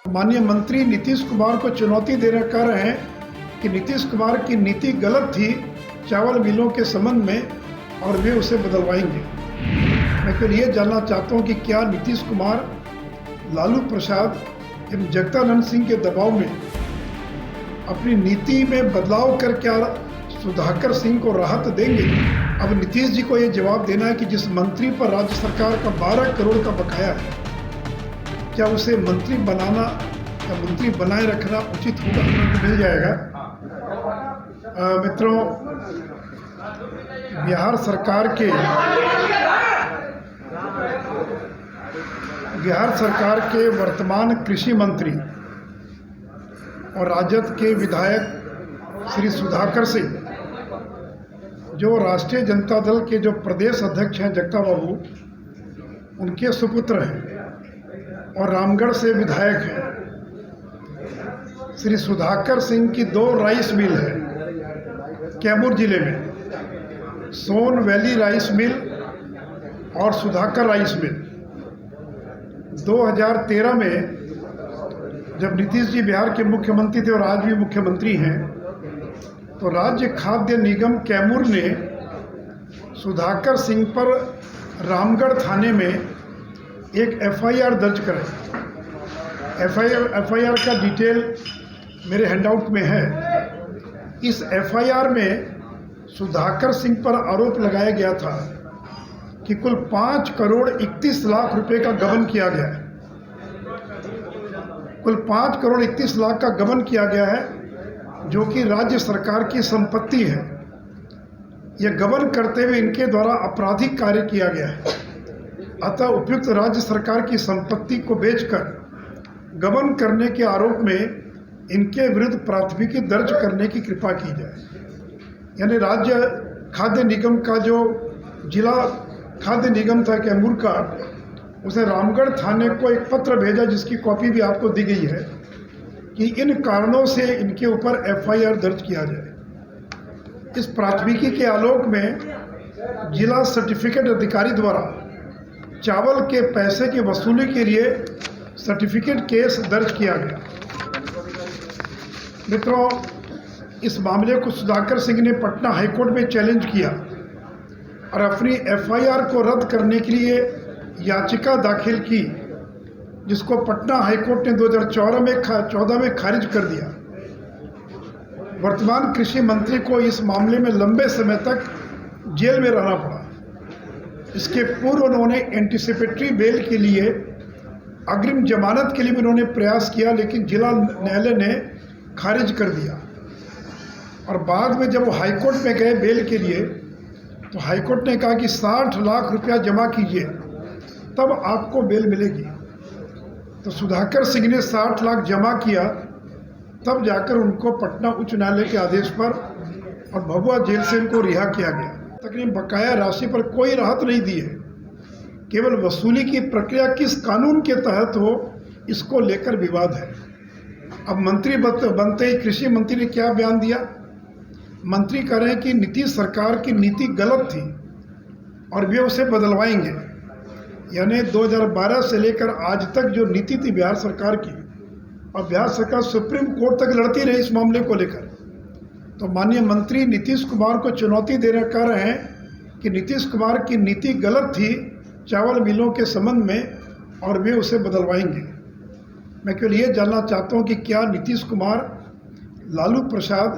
माननीय मंत्री नीतीश कुमार को चुनौती देना कह रहे हैं कि नीतीश कुमार की नीति गलत थी चावल मिलों के संबंध में और वे उसे बदलवाएंगे। मैं केवल ये जानना चाहता हूँ कि क्या नीतीश कुमार लालू प्रसाद एवं जगदानंद सिंह के दबाव में अपनी नीति में बदलाव कर क्या सुधाकर सिंह को राहत देंगे? अब नीतीश जी को ये जवाब देना है कि जिस मंत्री पर राज्य सरकार का 12 करोड़ का बकाया है, क्या उसे मंत्री बनाना या मंत्री बनाए रखना उचित होगा? मिल जाएगा। मित्रों, बिहार सरकार के वर्तमान कृषि मंत्री और राजद के विधायक श्री सुधाकर सिंह, जो राष्ट्रीय जनता दल के जो प्रदेश अध्यक्ष हैं जगता बाबू, उनके सुपुत्र हैं और रामगढ़ से विधायक हैं। श्री सुधाकर सिंह की 2 राइस मिल है कैमूर जिले में, सोन वैली राइस मिल और सुधाकर राइस मिल। 2013 में जब नीतीश जी बिहार के मुख्यमंत्री थे और आज भी मुख्यमंत्री हैं, तो राज्य खाद्य निगम कैमूर ने सुधाकर सिंह पर रामगढ़ थाने में एक एफआईआर दर्ज कराई। एफआईआर का डिटेल मेरे हैंडआउट में है। इस एफआईआर में सुधाकर सिंह पर आरोप लगाया गया था कि कुल 5 करोड़ 31 लाख रुपए का गबन किया गया है। कुल 5 करोड़ 31 लाख का गबन किया गया है, जो कि राज्य सरकार की संपत्ति है। यह गबन करते हुए इनके द्वारा आपराधिक कार्य किया गया है। अतः उपयुक्त राज्य सरकार की संपत्ति को बेचकर गबन करने के आरोप में इनके विरुद्ध प्राथमिकी दर्ज करने की कृपा की जाए। यानी राज्य खाद्य निगम का जो जिला खाद्य निगम था कैमूर का, उसने रामगढ़ थाने को एक पत्र भेजा, जिसकी कॉपी भी आपको दी गई है, कि इन कारणों से इनके ऊपर एफआईआर दर्ज किया जाए। इस प्राथमिकी के आलोक में जिला सर्टिफिकेट अधिकारी द्वारा चावल के पैसे की वसूली के लिए सर्टिफिकेट केस दर्ज किया गया। मित्रों, इस मामले को सुधाकर सिंह ने पटना हाईकोर्ट में चैलेंज किया और अपनी एफआईआर को रद्द करने के लिए याचिका दाखिल की, जिसको पटना हाईकोर्ट ने 2014 में खारिज कर दिया। वर्तमान कृषि मंत्री को इस मामले में लंबे समय तक जेल में रहना पड़ा। इसके पूर्व उन्होंने एंटीसिपेटरी बेल के लिए, अग्रिम जमानत के लिए भी उन्होंने प्रयास किया, लेकिन जिला न्यायालय ने खारिज कर दिया। और बाद में जब वो हाईकोर्ट में गए बेल के लिए, तो हाईकोर्ट ने कहा कि 60 लाख रुपया जमा कीजिए, तब आपको बेल मिलेगी। तो सुधाकर सिंह ने 60 लाख जमा किया, तब जाकर उनको पटना उच्च न्यायालय के आदेश पर और भभुआ जेल से उनको रिहा किया गया। तकरीबन बकाया राशि पर कोई राहत नहीं दी है। केवल वसूली की प्रक्रिया किस कानून के तहत हो, इसको लेकर विवाद है। अब मंत्री बनते ही कृषि मंत्री ने क्या बयान दिया? मंत्री कह रहे हैं कि नीतीश सरकार की नीति गलत थी और वे उसे बदलवाएंगे। यानी 2012 से लेकर आज तक जो नीति थी बिहार सरकार की, और बिहार सरकार सुप्रीम कोर्ट तक लड़ती रही इस मामले को लेकर। तो माननीय मंत्री नीतीश कुमार को चुनौती देना कह रहे हैं कि नीतीश कुमार की नीति गलत थी चावल मिलों के संबंध में और वे उसे बदलवाएंगे। मैं केवल ये जानना चाहता हूँ कि क्या नीतीश कुमार लालू प्रसाद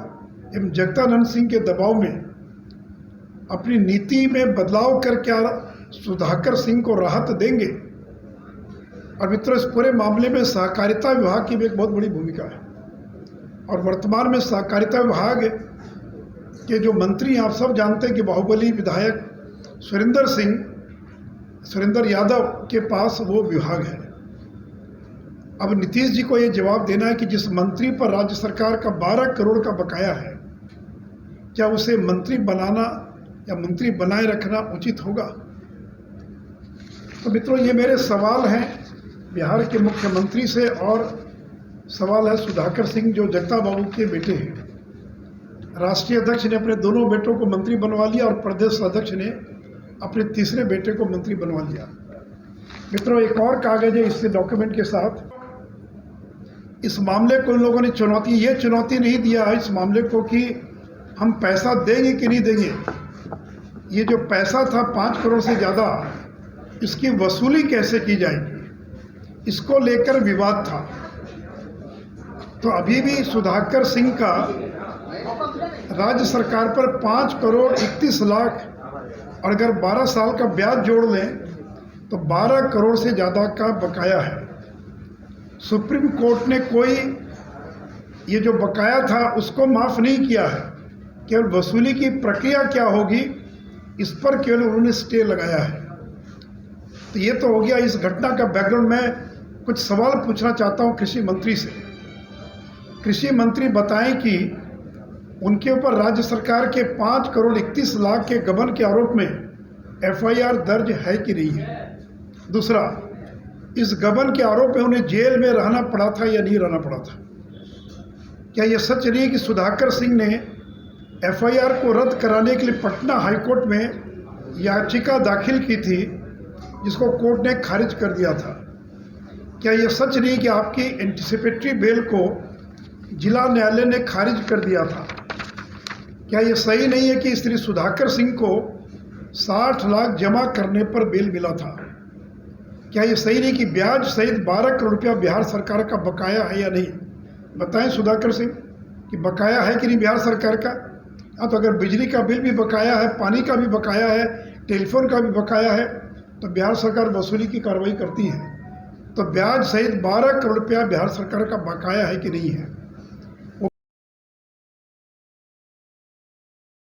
एवं जगदानंद सिंह के दबाव में अपनी नीति में बदलाव कर क्या सुधाकर सिंह को राहत देंगे? और मित्रों, इस पूरे मामले में सहकारिता विभाग की भी एक बहुत बड़ी भूमिका है। और वर्तमान में सहकारिता विभाग के जो मंत्री, आप सब जानते हैं कि बाहुबली विधायक सुरेंद्र यादव के पास वो विभाग है। अब नीतीश जी को ये जवाब देना है कि जिस मंत्री पर राज्य सरकार का 12 करोड़ का बकाया है, क्या उसे मंत्री बनाना या मंत्री बनाए रखना उचित होगा? तो मित्रों, ये मेरे सवाल हैं बिहार के मुख्यमंत्री से, और सवाल है सुधाकर सिंह जो जगता बाबू के बेटे हैं। राष्ट्रीय अध्यक्ष ने अपने दोनों बेटों को मंत्री बनवा लिया और प्रदेश अध्यक्ष ने अपने तीसरे बेटे को मंत्री बनवा लिया। मित्रों, एक और कागज है इससे डॉक्यूमेंट के साथ, इस मामले को इन लोगों ने ये चुनौती नहीं दिया है इस मामले को कि हम पैसा देंगे कि नहीं देंगे। ये जो पैसा था 5 करोड़ से ज़्यादा, इसकी वसूली कैसे की जाएगी, इसको लेकर विवाद था। तो अभी भी सुधाकर सिंह का राज्य सरकार पर 5 करोड़ 31 लाख और अगर 12 साल का ब्याज जोड़ लें तो 12 करोड़ से ज़्यादा का बकाया है। सुप्रीम कोर्ट ने कोई ये जो बकाया था उसको माफ़ नहीं किया है, केवल वसूली की प्रक्रिया क्या होगी इस पर केवल उन्होंने स्टे लगाया है। तो ये तो हो गया इस घटना का बैकग्राउंड। में कुछ सवाल पूछना चाहता हूँ कृषि मंत्री से। कृषि मंत्री बताएं कि उनके ऊपर राज्य सरकार के 5 करोड़ 31 लाख के गबन के आरोप में FIR दर्ज है कि नहीं है। दूसरा, इस गबन के आरोप में उन्हें जेल में रहना पड़ा था या नहीं रहना पड़ा था। क्या यह सच नहीं है कि सुधाकर सिंह ने FIR को रद्द कराने के लिए पटना हाईकोर्ट में याचिका दाखिल की थी जिसको कोर्ट ने खारिज कर दिया था। क्या यह सच नहीं कि आपकी एंटिसिपेटरी बेल को जिला न्यायालय ने खारिज कर दिया था। क्या यह सही नहीं है कि श्री सुधाकर सिंह को 60 लाख जमा करने पर बेल मिला था। क्या यह सही नहीं कि ब्याज सहित 12 करोड़ रुपया बिहार सरकार का बकाया है या नहीं। बताएं सुधाकर सिंह कि बकाया है कि नहीं बिहार सरकार का। हाँ, तो अगर बिजली का बिल भी बकाया है, पानी का भी बकाया है, टेलीफोन का भी बकाया है तो बिहार सरकार वसूली की कार्रवाई करती है। तो ब्याज सहित 12 करोड़ रुपया बिहार सरकार का बकाया है कि नहीं है।